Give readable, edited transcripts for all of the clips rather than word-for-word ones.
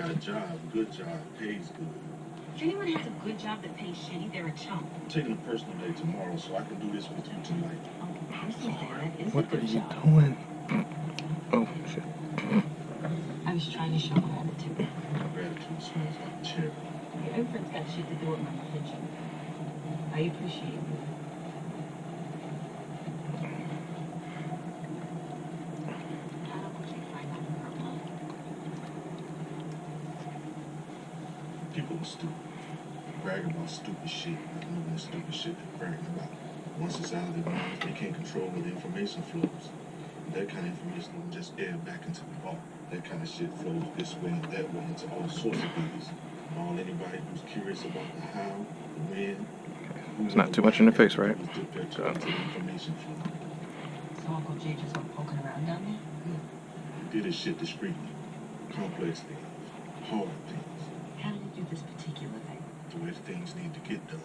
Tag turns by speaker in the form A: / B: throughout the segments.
A: got a job, good job, pays good.
B: If anyone has a good job that pays shitty, they're a chump.
A: I'm taking a personal day tomorrow so I can do this with you tonight.
B: Oh, personal day, that is
C: What
B: a
C: are
B: good
C: you
B: job.
C: doing? Oh, shit.
B: I was trying to show gratitude.
A: Gratitude smells like a cherry.
B: Everything's got shit to do with my attention. I appreciate it.
A: People are stupid. Bragging about stupid shit. Not knowing the stupid shit they're bragging about. Once it's out of their mouths, they can't control where the information flows. That kind of information will just air back into the ball. That kind of shit flows this way and that way into all sorts of things. All anybody who's curious about the how, the when,
C: It's not too much in the face, right?
A: dip their toe into the information flow.
B: So Uncle Jay just went poking around down there?
A: He did his shit discreetly. Complex things. Hard things.
B: How did he do this particular thing?
A: The way things need to get done.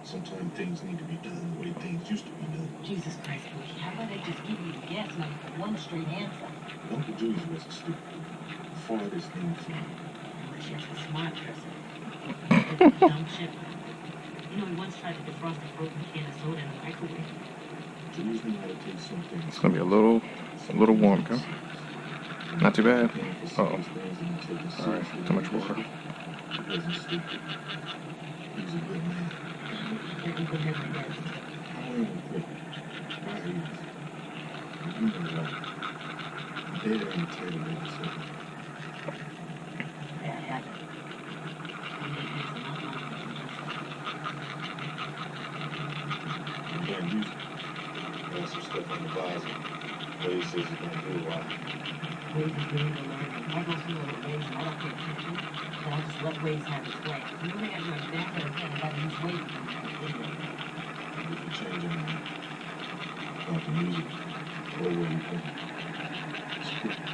A: Sometimes things need to be done the way things used to be done.
B: Jesus Christ, Bush, how about I just give you the guess and I get one straight answer?
A: Uncle Julius wasn't stupid. The farthest thing from him.
B: Unless you're a smart person. Dumb shit. You know, he once tried to defrost a broken can of soda in the microwave.
A: Julius knew how to take something.
C: It's gonna be a little warm, okay? Not too bad. Uh-oh. Alright, too much water.
A: He wasn't stupid. He was a good man.
B: You're equal to my dad.
A: I don't even quit. Why he was. You know what? Dad ain't tell me so.
B: Bad habit.
A: You can't use it. Got some stuff on the visor. Wade says he's gonna do a while.
B: Wade is really the learner. I go through little ways and I don't pay attention. But I just let Wade have his way. You know they got my back of the head. I gotta use Wade.
A: You can change your mind. About the music. Or where you think. It's cool.